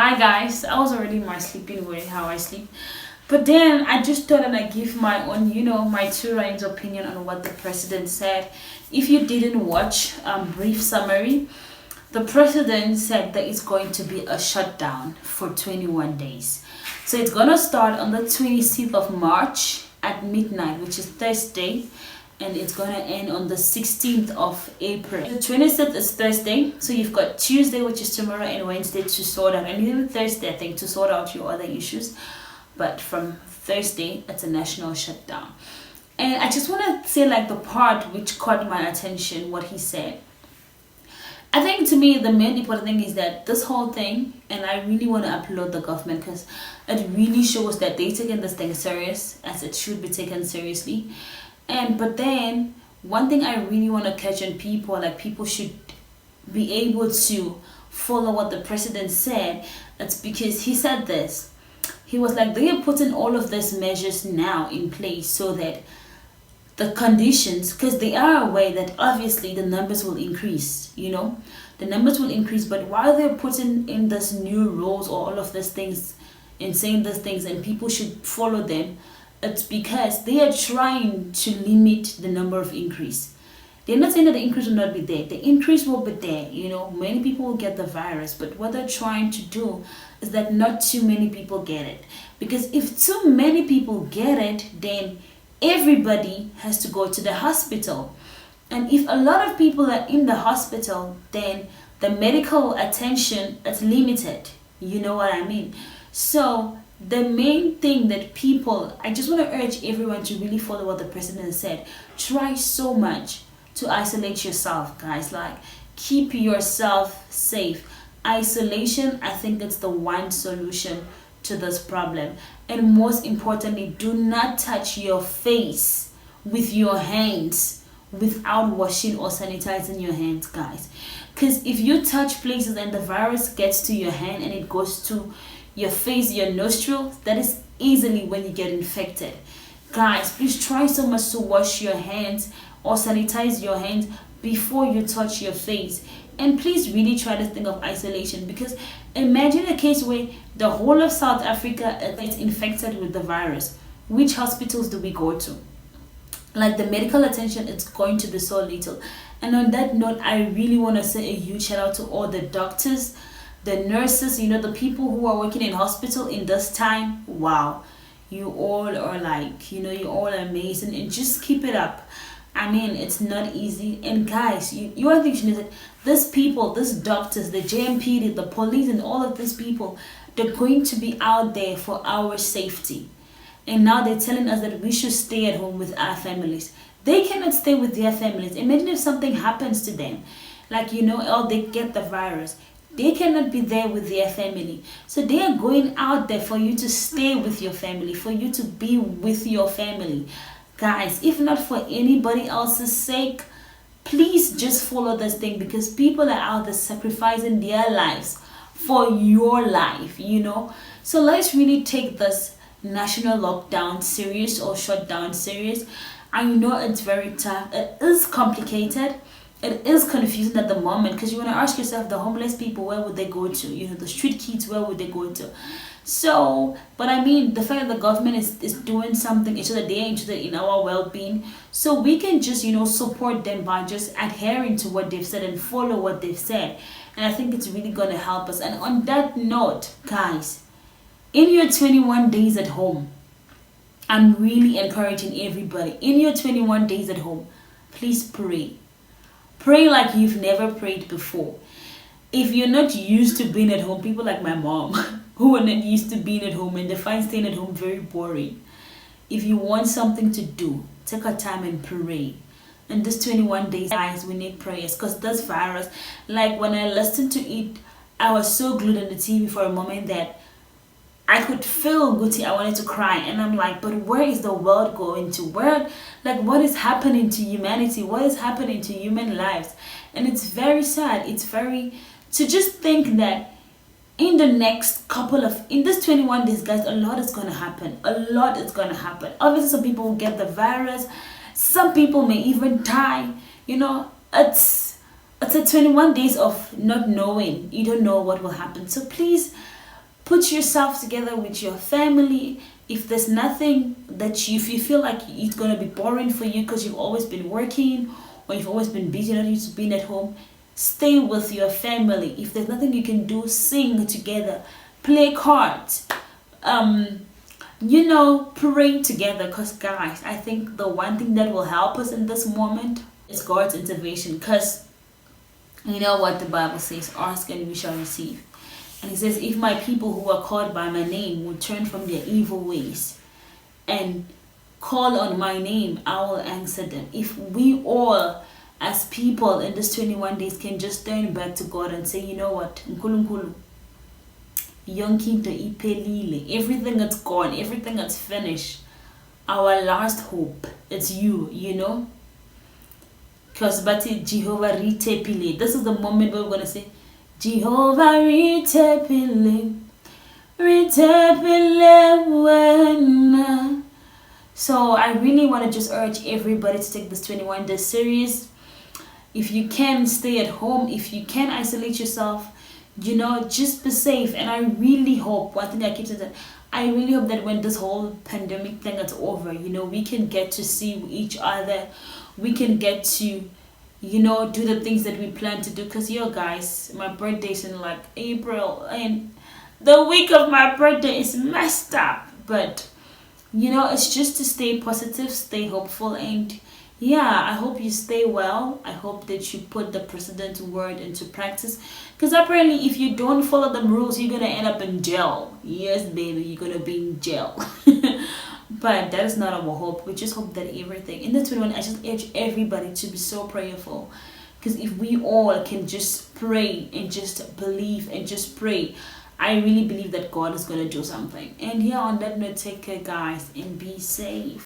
Hi guys, I was already in my sleeping way, how I sleep. But then I just thought and I give my own, my two lines opinion on what the president said. If you didn't watch brief summary, the president said that it's going to be a shutdown for 21 days. So it's gonna start on the 26th of March at midnight, which is Thursday, and it's gonna end on the 16th of April. The 26th is Thursday, so you've got Tuesday, which is tomorrow, and Wednesday to sort out, and even Thursday, I think, to sort out your other issues. But from Thursday, it's a national shutdown. And I just want to say, like, the part which caught my attention, what he said. I think, to me, the main important thing is that this whole thing, and I really want to applaud the government because it really shows that they're taking this thing serious, as it should be taken seriously. But then, one thing I really want to catch on people, like, people should be able to follow what the president said. It's because he said this. He was like, they are putting all of these measures now in place so that the conditions, because they are aware that obviously the numbers will increase, the numbers will increase, but while they're putting in this new rules or all of these things and saying these things and people should follow them, it's because they are trying to limit the number of increase. They're not saying that the increase will not be there. The increase will be there, many people will get the virus, but what they're trying to do is that not too many people get it. Because if too many people get it, then everybody has to go to the hospital. And if a lot of people are in the hospital, then the medical attention is limited. You know what I mean? So the main thing that I just want to urge everyone to really follow what the president said. Try so much to isolate yourself, guys. Like, keep yourself safe. Isolation, I think it's the one solution to this problem. And most importantly, do not touch your face with your hands without washing or sanitizing your hands, guys. Because if you touch places and the virus gets to your hand and it goes to your face, your nostrils, that is easily when you get infected. Guys, please try so much to wash your hands or sanitize your hands before you touch your face. And please really try to think of isolation, because imagine a case where the whole of South Africa is infected with the virus. Which hospitals do we go to? Like, the medical attention is going to be so little. And on that note, I really want to say a huge shout out to all the doctors, the nurses, the people who are working in hospital in this time. Wow, you all are like, you all are amazing, and just keep it up. I mean, it's not easy. And guys, you are thinking that these people, these doctors, the JMP, the police, and all of these people, they're going to be out there for our safety. And now they're telling us that we should stay at home with our families. They cannot stay with their families. Imagine if something happens to them, like, or they get the virus. They cannot be there with their family. So they are going out there for you to stay with your family, for you to be with your family. Guys, if not for anybody else's sake, please just follow this thing, because people are out there sacrificing their lives for your life, So let's really take this national lockdown serious or shutdown serious. I know it's very tough. It is complicated. It is confusing at the moment, because you want to ask yourself, the homeless people, where would they go to? The street kids, where would they go to? So, but I mean, the fact that the government is doing something, it's that they're interested in our well-being. So we can just, support them by just adhering to what they've said and follow what they've said. And I think it's really going to help us. And on that note, guys, in your 21 days at home, I'm really encouraging everybody, in your 21 days at home, please pray. Pray like you've never prayed before. If you're not used to being at home, people like my mom, who are not used to being at home and they find staying at home very boring. If you want something to do, take a time and pray. And this 21 days, guys, we need prayers, because this virus, like, when I listened to it, I was so glued on the TV for a moment that I could feel guilty. I wanted to cry, and I'm like, but where is the world going to? What is happening to humanity? What is happening to human lives? And it's very sad. It's very, to just think that in the next in this 21 days, guys, a lot is going to happen. A lot is going to happen. Obviously, some people will get the virus. Some people may even die. It's a 21 days of not knowing. You don't know what will happen. So please Put yourself together with your family. If there's nothing that if you feel like it's gonna be boring for you because you've always been working or you've always been busy, not used to being at home, stay with your family. If there's nothing you can do, sing together, play cards, pray together. Because guys, I think the one thing that will help us in this moment is God's intervention. Because you know what the Bible says, ask and we shall receive. And it says, if my people who are called by my name would turn from their evil ways and call on my name, I will answer them. If we all as people in this 21 days can just turn back to God and say, you know what, Nkulunkulu, yonkinto iphelile, everything that's gone, everything that's finished, our last hope, it's you, because but Jehovah ritepile. This is the moment where we're going to say, Jehovah ritepile when. So I really want to just urge everybody to take this 21 day series. If you can, stay at home. If you can, isolate yourself. Just be safe. And I really hope, one thing I keep saying, that I really hope that when this whole pandemic thing is over, we can get to see each other. We can get to do the things that we plan to do. Because guys, my birthday's in like April, and the week of my birthday is messed up. But it's just to stay positive, stay hopeful, and I hope you stay well. I hope that you put the president's word into practice, because apparently if you don't follow the rules, you're gonna end up in jail. Yes, baby, you're gonna be in jail. But that is not our hope. We just hope that everything in the 21, I just urge everybody to be so prayerful, because if we all can just pray and just believe and just pray, I really believe that God is going to do something. And on that note, take care guys and be safe.